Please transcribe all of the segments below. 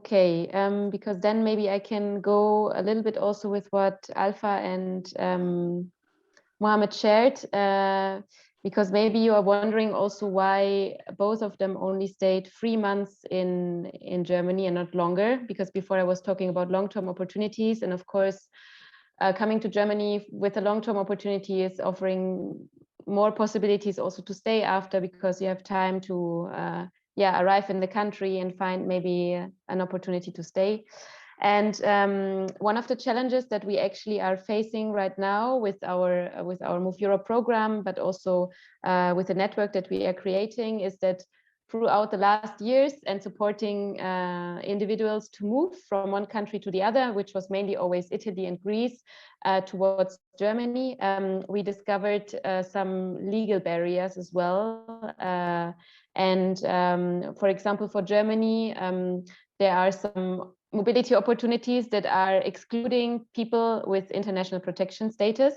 Okay, because then maybe I can go a little bit also with what Alpha and Mohammed shared, because maybe you are wondering also why both of them only stayed 3 months in Germany and not longer, because before I was talking about long-term opportunities, and of course, coming to Germany with a long-term opportunity is offering more possibilities also to stay after, because you have time to arrive in the country and find maybe an opportunity to stay. And one of the challenges that we actually are facing right now with our Move Europe program, but also with the network that we are creating, is that throughout the last years and supporting individuals to move from one country to the other, which was mainly always Italy and Greece, towards Germany, we discovered some legal barriers as well. For example, for Germany, there are some mobility opportunities that are excluding people with international protection status.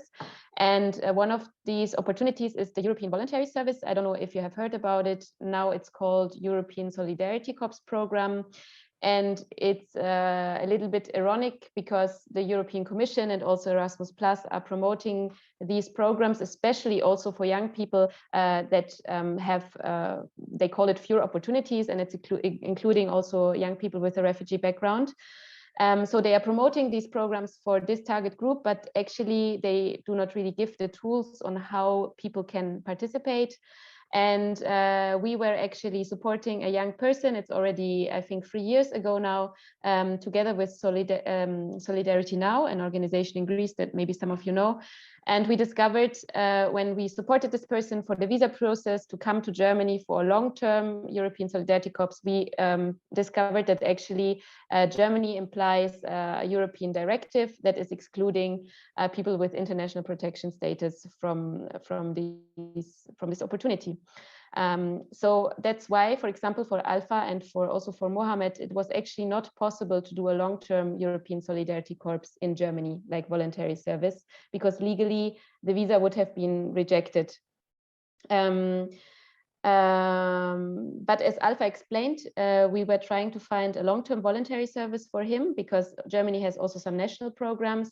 And one of these opportunities is the European Voluntary Service. I don't know if you have heard about it. Now it's called European Solidarity Corps program. And it's a little bit ironic because the European Commission and also Erasmus Plus are promoting these programs, especially also for young people that have, they call it fewer opportunities, and it's including also young people with a refugee background. So they are promoting these programs for this target group, but actually they do not really give the tools on how people can participate. And we were actually supporting a young person. It's already, I think, 3 years ago now, together with Solidarity Now, an organization in Greece that maybe some of you know. And we discovered when we supported this person for the visa process to come to Germany for a long-term European Solidarity Corps, we discovered that actually Germany implies a European directive that is excluding people with international protection status from this opportunity. So that's why, for example, for Alpha and also for Mohammed, it was actually not possible to do a long-term European Solidarity Corps in Germany, like voluntary service, because legally the visa would have been rejected. But as Alpha explained, we were trying to find a long-term voluntary service for him, because Germany has also some national programs.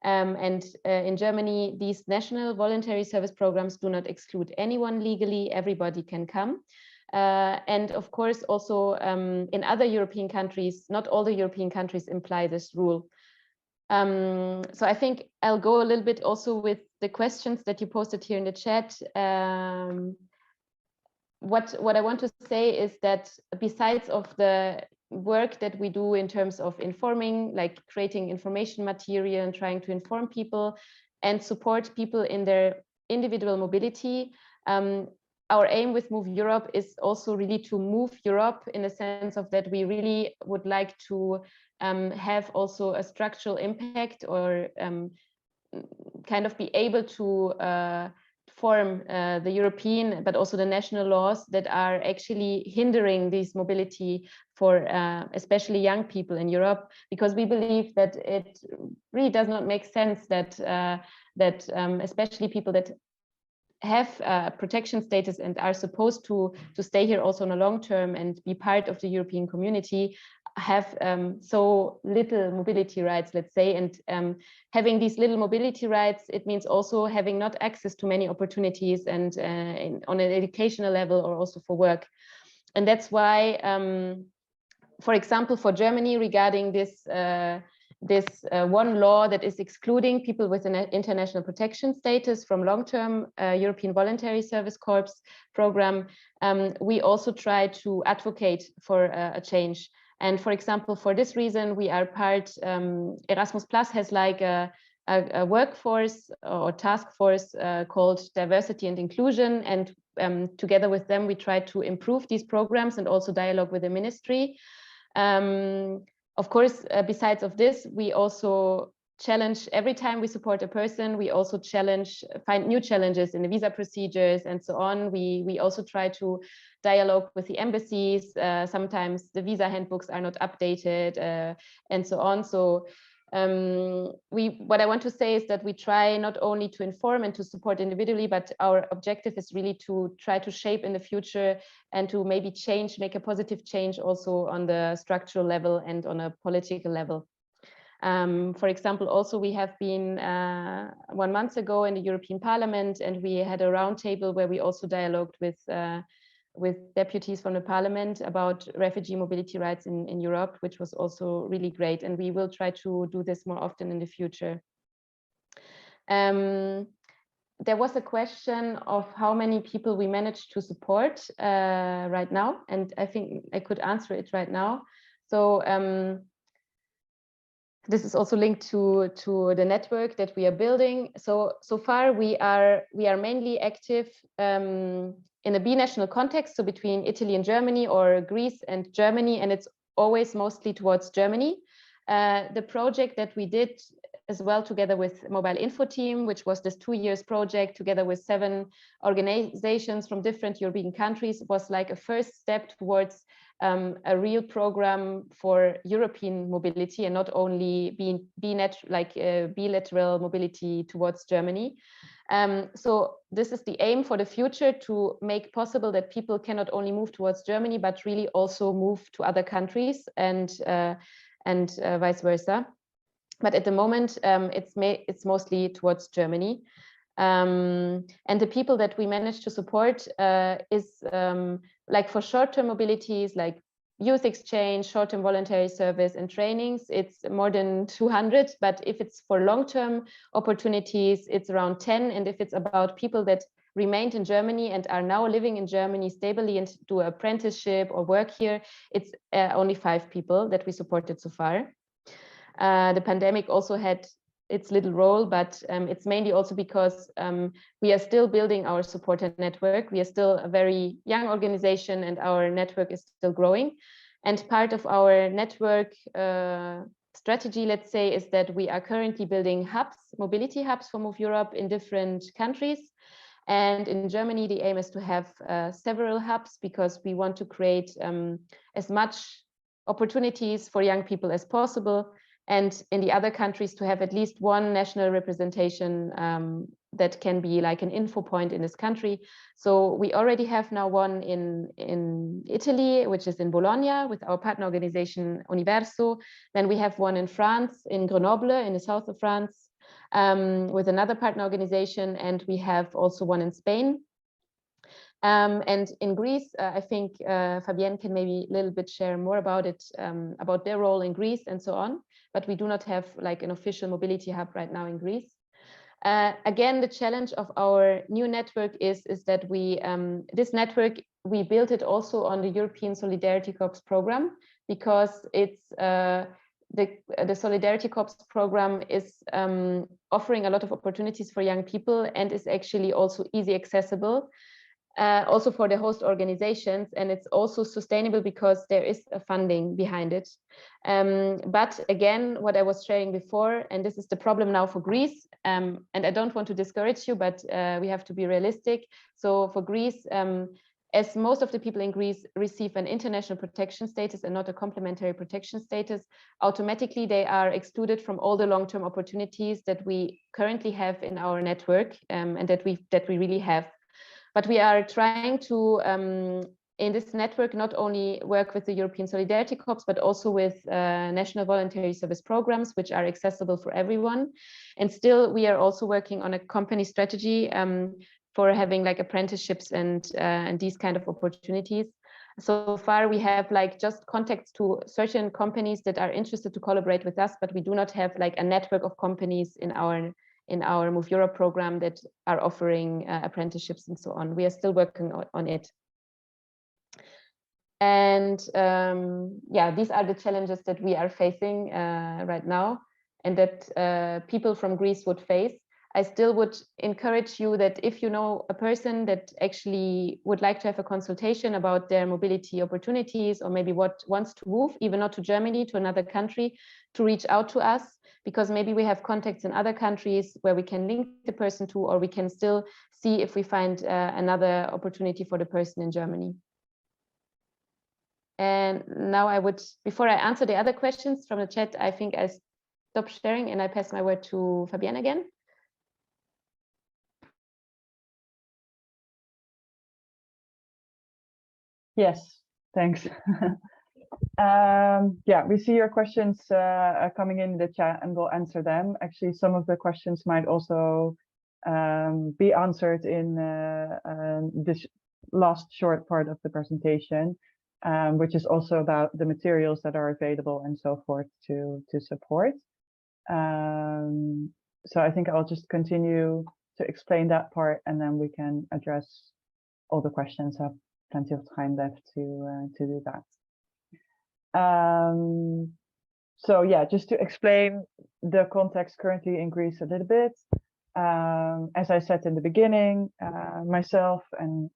In Germany, these national voluntary service programs do not exclude anyone legally. Everybody can come. And of course, also in other European countries, not all the European countries imply this rule. So I think I'll go a little bit also with the questions that you posted here in the chat. What I want to say is that besides of the work that we do in terms of informing, like creating information material and trying to inform people and support people in their individual mobility, our aim with Move Europe is also really to move Europe, in the sense of that we really would like to have also a structural impact, or kind of be able to form the European, but also the national laws that are actually hindering this mobility for especially young people in Europe, because we believe that it really does not make sense that especially people that have protection status and are supposed to stay here also on a long term and be part of the European community have so little mobility rights, let's say. And having these little mobility rights, it means also having not access to many opportunities and on an educational level, or also for work. And that's why, for example, for Germany, regarding this one law that is excluding people with an international protection status from long-term European Voluntary Service Corps program, we also try to advocate for a change. And for example, for this reason, we are part, Erasmus Plus has like a workforce or task force called Diversity and Inclusion. And together with them, we try to improve these programs and also dialogue with the ministry. Of course, besides of this, we also challenge, every time we support a person, we also find new challenges in the visa procedures and so on. We also try to dialogue with the embassies. Sometimes the visa handbooks are not updated and so on. So what I want to say is that we try not only to inform and to support individually, but our objective is really to try to shape in the future and to maybe make a positive change also on the structural level and on a political level. For example, also we have been 1 month ago in the European Parliament, and we had a roundtable where we also dialogued with deputies from the Parliament about refugee mobility rights in Europe, which was also really great. And we will try to do this more often in the future. There was a question of how many people we managed to support right now, and I think I could answer it right now. So this is also linked to the network that we are building. So far we are mainly active in a binational context, so between Italy and Germany, or Greece and Germany, and it's always mostly towards Germany. The project that we did as well together with Mobile Info Team, which was this 2 years project together with 7 organizations from different European countries, was like a first step towards a real program for European mobility and not only bilateral mobility towards Germany. So this is the aim for the future, to make possible that people can not only move towards Germany, but really also move to other countries and vice versa. But at the moment, it's mostly towards Germany. And the people that we managed to support is like for short-term mobilities, like youth exchange, short-term voluntary service and trainings, it's more than 200. But if it's for long-term opportunities, it's around 10. And if it's about people that remained in Germany and are now living in Germany stably and do apprenticeship or work here, it's only 5 people that we supported so far. The pandemic also had its little role, but it's mainly also because we are still building our supporter network. We are still a very young organization and our network is still growing. And part of our network strategy, let's say, is that we are currently building hubs, mobility hubs for Move Europe in different countries. And in Germany, the aim is to have several hubs, because we want to create as much opportunities for young people as possible. And in the other countries, to have at least one national representation that can be like an info point in this country. So we already have now one in Italy, which is in Bologna with our partner organization Universo. Then we have one in France, in Grenoble, in the south of France, with another partner organization. And we have also one in Spain. And in Greece, I think Fabienne can maybe a little bit share more about it, about their role in Greece and so on. But we do not have like an official mobility hub right now in Greece. Again, the challenge of our new network is that this network, we built it also on the European Solidarity Corps program, because it's the Solidarity Corps program is offering a lot of opportunities for young people and is actually also easy accessible. Also for the host organizations, and it's also sustainable because there is a funding behind it. But again, what I was sharing before, and this is the problem now for Greece, and I don't want to discourage you, but we have to be realistic. So for Greece, as most of the people in Greece receive an international protection status and not a complementary protection status, automatically they are excluded from all the long-term opportunities that we currently have in our network, and that we really have. But we are trying to, in this network, not only work with the European Solidarity Corps, but also with national voluntary service programs, which are accessible for everyone. And still, we are also working on a company strategy for having like apprenticeships and these kind of opportunities. So far, we have like just contacts to certain companies that are interested to collaborate with us, but we do not have like a network of companies in our Move Europe program that are offering apprenticeships and so on. We are still working on it. And yeah, these are the challenges that we are facing right now, and that people from Greece would face. I still would encourage you that if you know a person that actually would like to have a consultation about their mobility opportunities, or maybe what wants to move, even not to Germany, to another country, to reach out to us, because maybe we have contacts in other countries where we can link the person to, or we can still see if we find another opportunity for the person in Germany. And now I would, before I answer the other questions from the chat, I think I stop sharing and I pass my word to Fabienne again. Yes, thanks. Yeah, we see your questions coming in the chat and we'll answer them. Actually, some of the questions might also be answered in this last short part of the presentation, which is also about the materials that are available and so forth to support. So I think I'll just continue to explain that part and then we can address all the questions. I have plenty of time left to do that. So yeah, just to explain the context currently in Greece a little bit. As I said in the beginning, myself and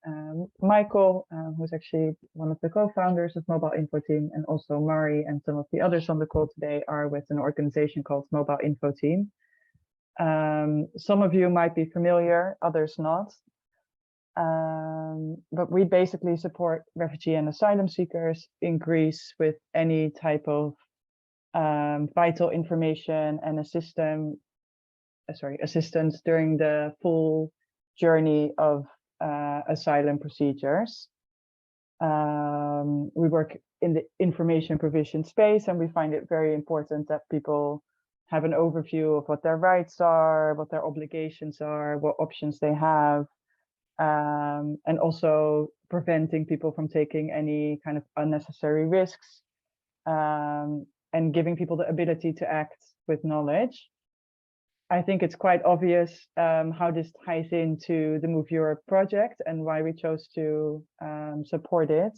Michael, who's actually one of the co-founders of Mobile Info Team, and also Mari and some of the others on the call today are with an organization called Mobile Info Team. Some of you might be familiar, others not. But we basically support refugee and asylum seekers in Greece with any type of vital information and assistance during the full journey of asylum procedures. We work in the information provision space and we find it very important that people have an overview of what their rights are, what their obligations are, what options they have. And also preventing people from taking any kind of unnecessary risks, and giving people the ability to act with knowledge. I think it's quite obvious how this ties into the Move Europe project and why we chose to support it.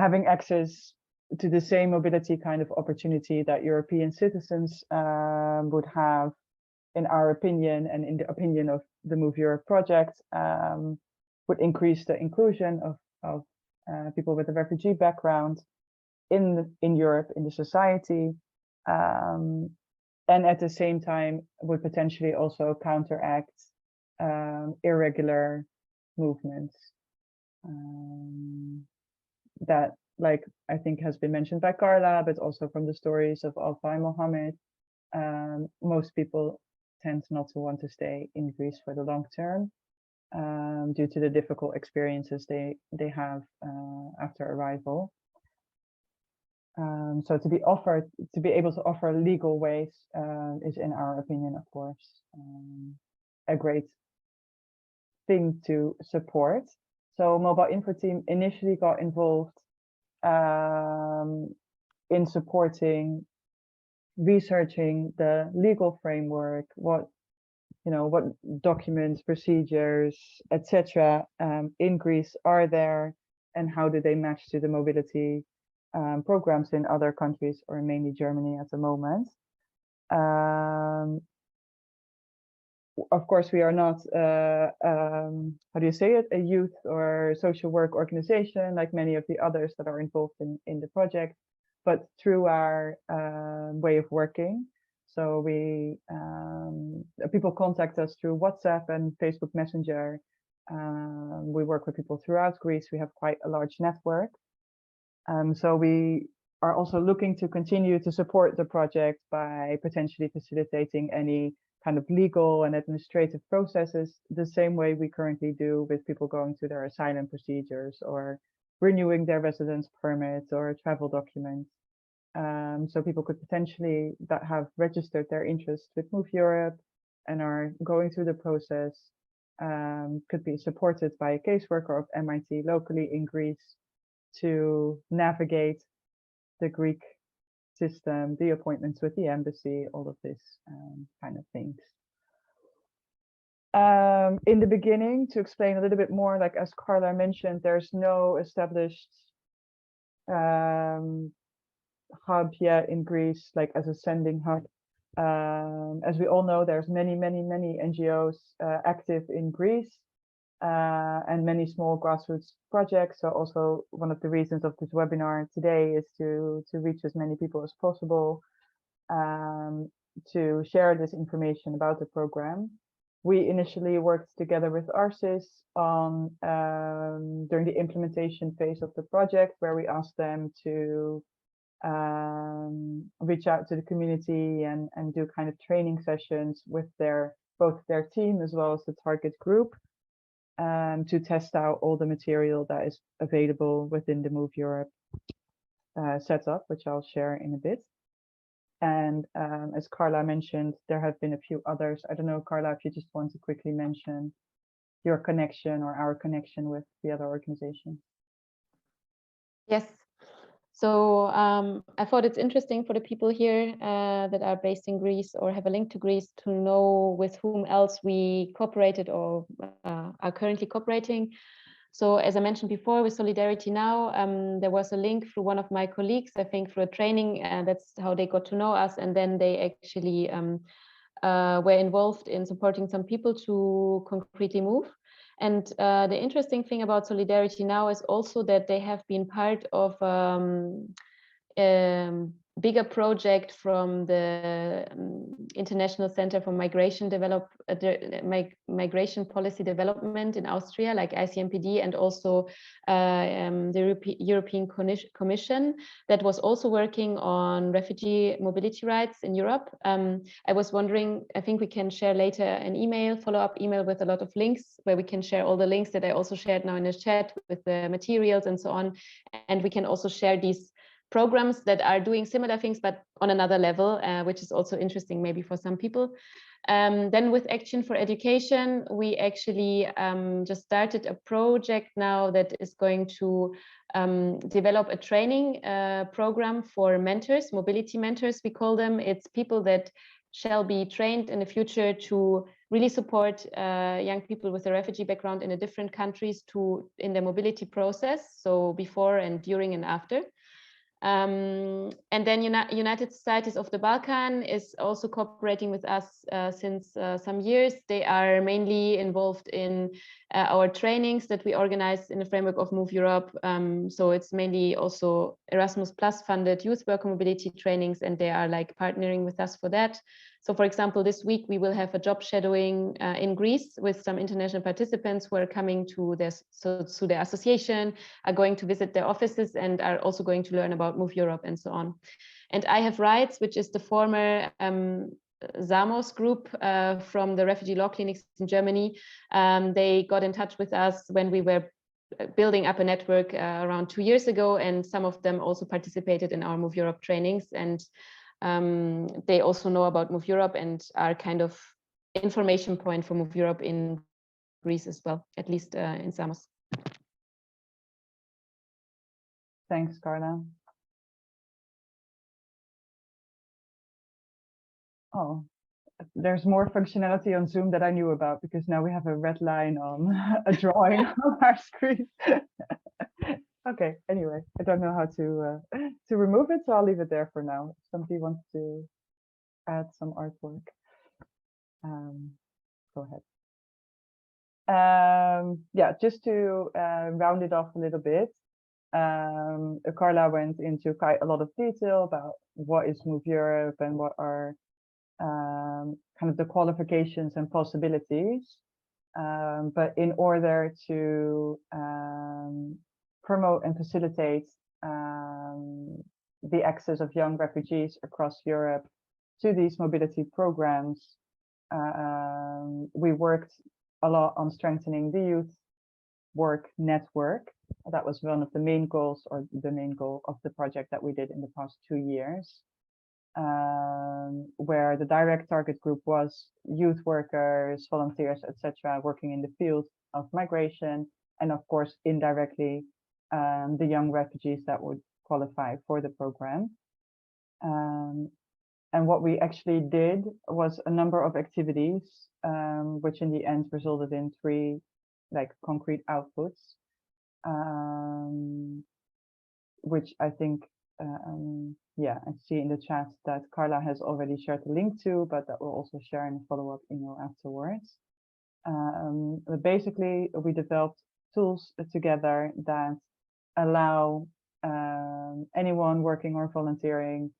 Having access to the same mobility kind of opportunity that European citizens would have, in our opinion, and in the opinion of the Move Europe project, would increase the inclusion of people with a refugee background in Europe, in the society, and at the same time would potentially also counteract irregular movements that, like I think has been mentioned by Karla, but also from the stories of Alfa and Mohammed, most people tend not to want to stay in Greece for the long term due to the difficult experiences they have after arrival. So to be able to offer legal ways is, in our opinion, of course, a great thing to support. So Mobile Info Team initially got involved in supporting researching the legal framework, what documents, procedures, etc. In Greece are there, and how do they match to the mobility programs in other countries, or mainly Germany at the moment. Of course, we are not, how do you say it, a youth or social work organization like many of the others that are involved in the project, but through our way of working. So people contact us through WhatsApp and Facebook Messenger. We work with people throughout Greece. We have quite a large network. So we are also looking to continue to support the project by potentially facilitating any kind of legal and administrative processes the same way we currently do with people going through their asylum procedures or renewing their residence permits or travel documents. So people could potentially, that have registered their interest with Move Europe and are going through the process, could be supported by a caseworker of MIT locally in Greece to navigate the Greek system, the appointments with the embassy, all of this kind of things. In the beginning, to explain a little bit more, like as Karla mentioned, there's no established hub yet in Greece, like as a sending hub. As we all know, there's many NGOs active in Greece, and many small grassroots projects. So also one of the reasons of this webinar today is to reach as many people as possible, to share this information about the program. We initially worked together with ARCIS on during the implementation phase of the project, where we asked them to reach out to the community and do kind of training sessions with both their team as well as the target group, to test out all the material that is available within the Move Europe setup, which I'll share in a bit. And as Karla mentioned, there have been a few others. I don't know, Karla, if you just want to quickly mention your connection or our connection with the other organization. Yes. So I thought it's interesting for the people here that are based in Greece or have a link to Greece to know with whom else we cooperated or are currently cooperating. So as I mentioned before, with Solidarity Now, there was a link through one of my colleagues, I think through a training, and that's how they got to know us. And then they actually were involved in supporting some people to concretely move. And the interesting thing about Solidarity Now is also that they have been part of bigger project from the International Center for Migration Migration Policy Development in Austria, like ICMPD, and also the European Commission that was also working on refugee mobility rights in Europe. I was wondering, I think we can share later an follow-up email with a lot of links where we can share all the links that I also shared now in the chat with the materials and so on. And we can also share these programs that are doing similar things, but on another level, which is also interesting maybe for some people. Then with Action for Education, we actually just started a project now that is going to develop a training program for mentors, mobility mentors, we call them. It's people that shall be trained in the future to really support young people with a refugee background in the different countries in the mobility process, so before and during and after. And then United Societies of the Balkan is also cooperating with us since some years. They are mainly involved in our trainings that we organize in the framework of Move Europe. So it's mainly also Erasmus Plus funded youth worker mobility trainings, and they are like partnering with us for that. So for example, this week we will have a job shadowing in Greece with some international participants who are coming to the association, are going to visit their offices, and are also going to learn about Move Europe and so on. And I Have Rights, which is the former Samos group from the refugee law clinics in Germany. They got in touch with us when we were building up a network around 2 years ago, and some of them also participated in our Move Europe trainings, and they also know about Move Europe and are kind of information point for Move Europe in Greece as well, at least in Samos. Thanks, Karla. Oh, there's more functionality on Zoom that I knew about, because now we have a red line on a drawing on our screen. Okay, anyway, I don't know how to remove it, so I'll leave it there for now. If somebody wants to add some artwork, go ahead. Yeah, just to round it off a little bit, Karla went into quite a lot of detail about what is Move Europe and what are kind of the qualifications and possibilities. But in order to promote and facilitate the access of young refugees across Europe to these mobility programs, we worked a lot on strengthening the youth work network. That was one of the main goals, or the main goal of the project that we did in the past 2 years, where the direct target group was youth workers, volunteers, etc., working in the field of migration, and of course indirectly the young refugees that would qualify for the program. And what we actually did was a number of activities, which in the end resulted in 3 like concrete outputs, which I think, yeah, I see in the chat that Karla has already shared the link to, but that we'll also share in a follow-up email afterwards. But basically, we developed tools together that allow anyone working or volunteering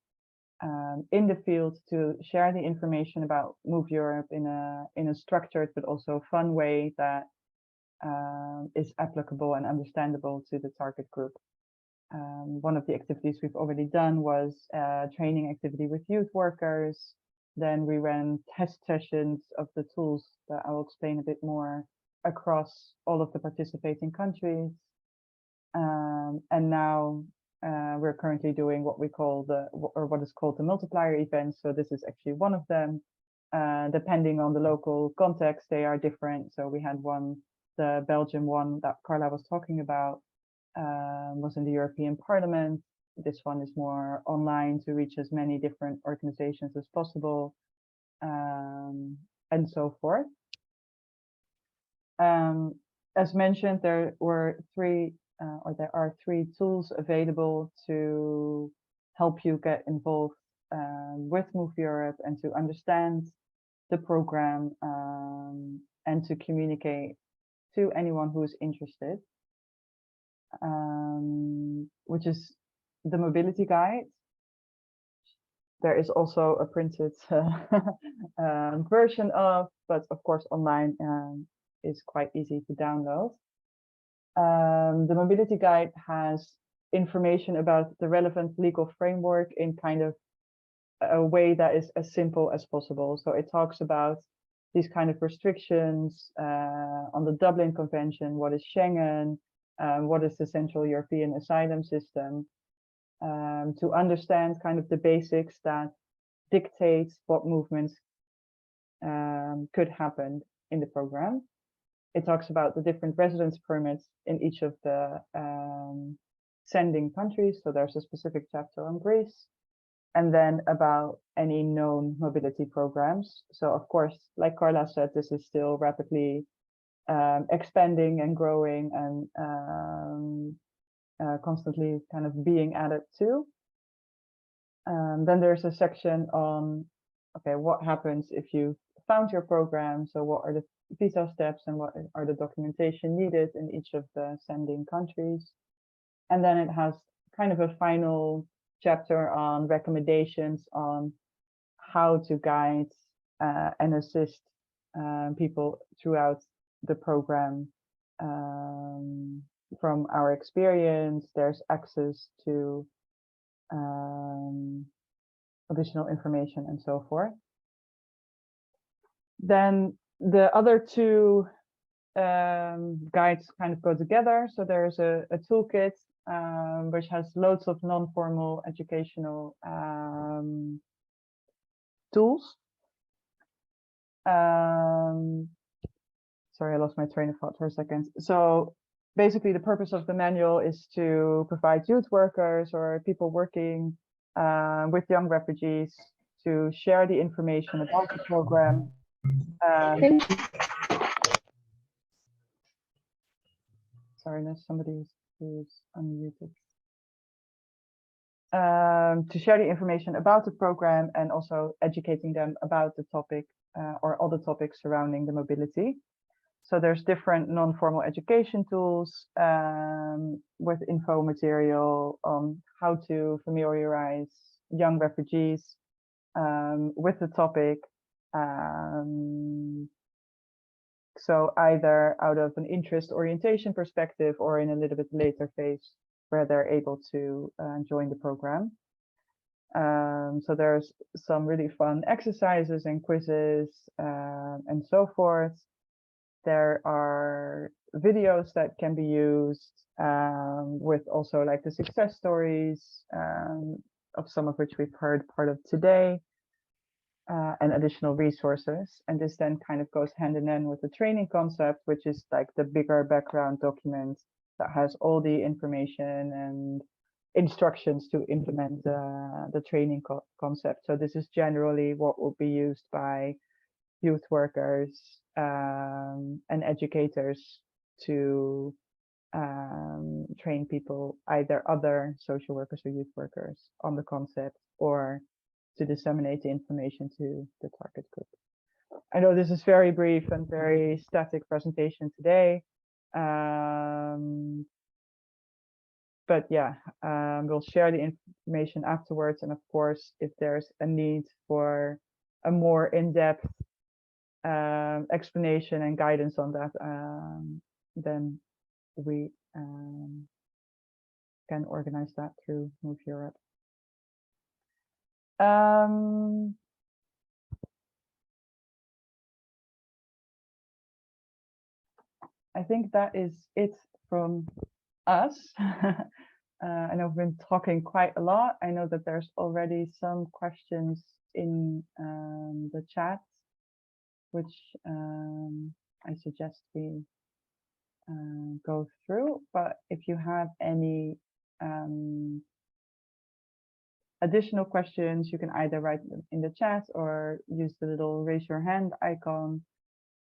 in the field to share the information about Move Europe in a structured but also fun way that is applicable and understandable to the target group. One of the activities we've already done was a training activity with youth workers. Then we ran test sessions of the tools that I will explain a bit more across all of the participating countries. And now we're currently doing what we call what is called the Multiplier Event. So this is actually one of them. Depending on the local context, they are different. So we had one, the Belgian one that Karla was talking about, was in the European Parliament. This one is more online to reach as many different organizations as possible, and so forth. As mentioned, there are three tools available to help you get involved with Move Europe and to understand the program and to communicate to anyone who is interested, which is the mobility guide. There is also a printed version of, but of course online is quite easy to download. The mobility guide has information about the relevant legal framework in kind of a way that is as simple as possible. So it talks about these kind of restrictions on the Dublin Convention, what is Schengen, what is the Central European Asylum System, to understand kind of the basics that dictate what movements could happen in the program. It talks about the different residence permits in each of the sending countries. So there's a specific chapter on Greece. And then about any known mobility programs. So of course, like Karla said, this is still rapidly expanding and growing and constantly kind of being added to. Then there's a section on, okay, what happens if you found your program? So what are the visa steps and what are the documentation needed in each of the sending countries? And then it has kind of a final chapter on recommendations on how to guide and assist people throughout the program. From our experience, there's access to additional information and so forth. Then the other two guides kind of go together. So there's a toolkit which has loads of non-formal educational tools. Sorry, I lost my train of thought for a second. So basically the purpose of the manual is to provide youth workers or people working with young refugees to share the information about the program. Sorry, there's somebody who's unmuted. To share the information about the program and also educating them about the topic or all the topics surrounding the mobility. So there's different non-formal education tools with info material on how to familiarize young refugees with the topic. So either out of an interest orientation perspective or in a little bit later phase where they're able to join the program. So there's some really fun exercises and quizzes and so forth. There are videos that can be used with also like the success stories of some of which we've heard part of today and additional resources. And this then kind of goes hand in hand with the training concept, which is like the bigger background document that has all the information and instructions to implement the training concept. So this is generally what will be used by youth workers and educators to train people, either other social workers or youth workers, on the concept or to disseminate the information to the target group. I know this is very brief and very static presentation today. But yeah, we'll share the information afterwards. And of course, if there's a need for a more in-depth explanation and guidance on that, then we can organize that through Move Europe. I think that is it from us. I know we've been talking quite a lot. I know that there's already some questions in the chat, which I suggest we go through. But if you have any additional questions, you can either write them in the chat or use the little raise your hand icon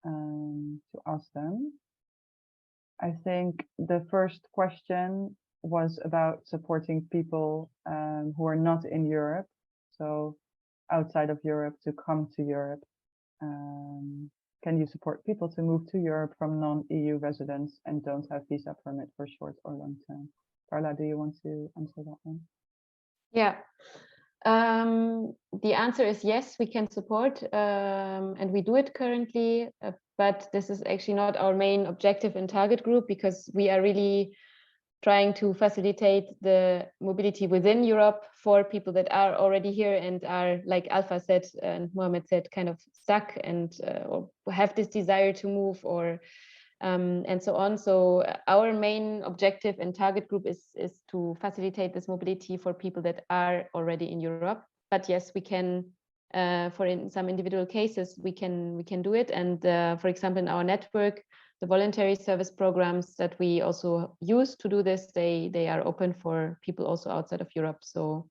to ask them. I think the first question was about supporting people who are not in Europe, so outside of Europe, to come to Europe. Can you support people to move to Europe from non-EU residents and don't have visa permit for short or long term? Karla, do you want to answer that one? Yeah. The answer is yes, we can support, and we do it currently, but this is actually not our main objective and target group, because we are really trying to facilitate the mobility within Europe for people that are already here and are, like Alpha said and Mohammed said, kind of stuck and or have this desire to move, or and so on. So our main objective and target group is to facilitate this mobility for people that are already in Europe. But yes, we can, in some individual cases, we can do it. And for example, in our network, the voluntary service programs that we also use to do this, they are open for people also outside of Europe. So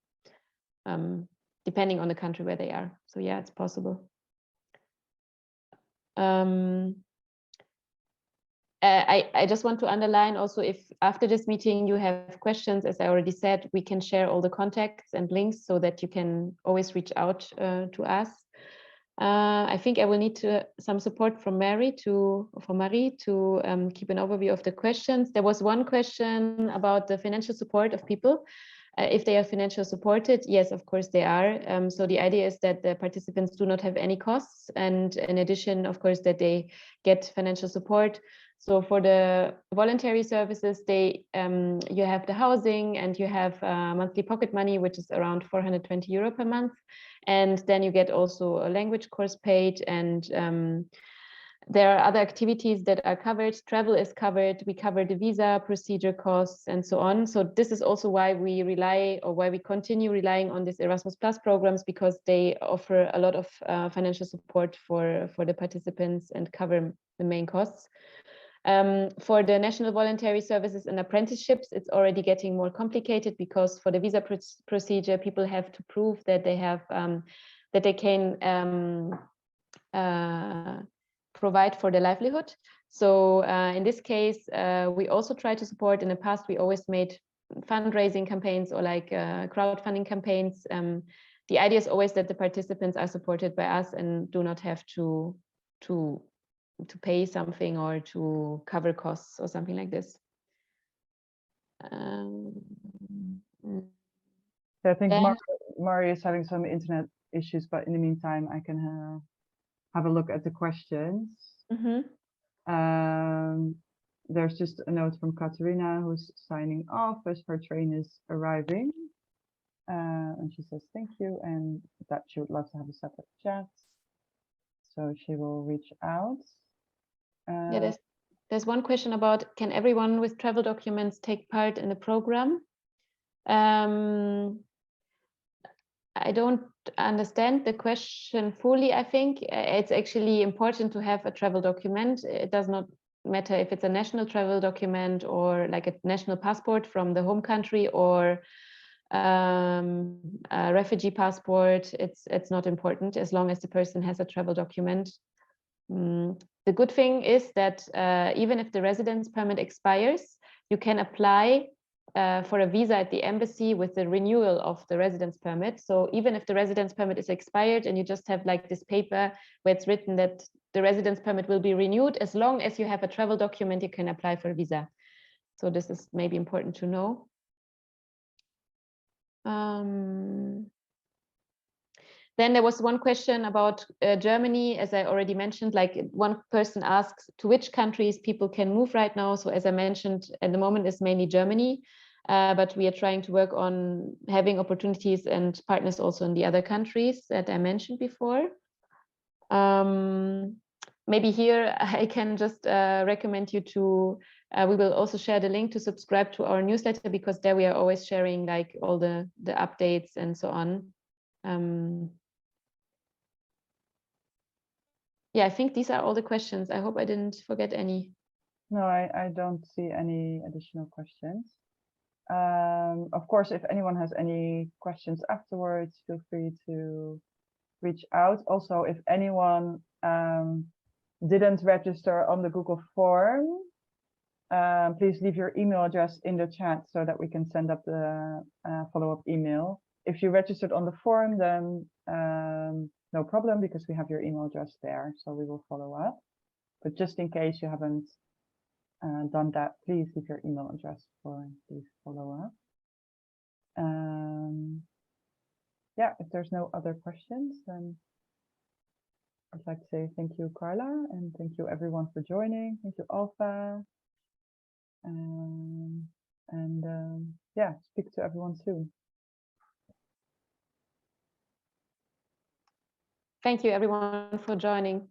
depending on the country where they are. So yeah, it's possible. I just want to underline also, if after this meeting you have questions, as I already said, we can share all the contacts and links so that you can always reach out to us. I think I will need some support from Marie to keep an overview of the questions. There was one question about the financial support of people. If they are financially supported, yes, of course they are. So the idea is that the participants do not have any costs, and in addition, of course, that they get financial support. So for the voluntary services, you have the housing and you have monthly pocket money, which is around 420 euro per month. And then you get also a language course paid, and there are other activities that are covered. Travel is covered. We cover the visa procedure costs and so on. So this is also why we continue relying on these Erasmus Plus programs, because they offer a lot of financial support for the participants and cover the main costs. For the national voluntary services and apprenticeships, it's already getting more complicated, because for the visa procedure, people have to prove that they have that they can provide for their livelihood. So in this case, we also try to support. In the past, we always made fundraising campaigns or like crowdfunding campaigns. The idea is always that the participants are supported by us and do not have to pay something or to cover costs or something like this. I think Mari is having some internet issues, but in the meantime, I can have a look at the questions. Mm-hmm. There's just a note from Katerina, who's signing off as her train is arriving. And she says thank you, and that she would love to have a separate chat. So she will reach out. Yeah, there's one question about, can everyone with travel documents take part in the program? I don't understand the question fully. I think it's actually important to have a travel document. It does not matter if it's a national travel document or like a national passport from the home country or a refugee passport. It's not important as long as the person has a travel document. The good thing is that even if the residence permit expires, you can apply for a visa at the embassy with the renewal of the residence permit. So even if the residence permit is expired and you just have like this paper where it's written that the residence permit will be renewed, as long as you have a travel document, you can apply for a visa. So this is maybe important to know. Then there was one question about Germany, as I already mentioned, like one person asks to which countries people can move right now. So as I mentioned, at the moment it's mainly Germany. but we are trying to work on having opportunities and partners also in the other countries that I mentioned before. Maybe here I can just recommend you to, we will also share the link to subscribe to our newsletter, because there we are always sharing like all the updates and so on. Yeah, I think these are all the questions. I hope I didn't forget any. No, I don't see any additional questions. Of course, if anyone has any questions afterwards, feel free to reach out. Also, if anyone didn't register on the Google form, please leave your email address in the chat so that we can send up the follow-up email. If you registered on the form, then no problem, because we have your email address there, so we will follow up. But just in case you haven't done that, please leave your email address for the follow-up. Yeah, if there's no other questions, then I'd like to say thank you, Karla, and thank you everyone for joining. Thank you, Alpha. Yeah, speak to everyone soon. Thank you everyone for joining.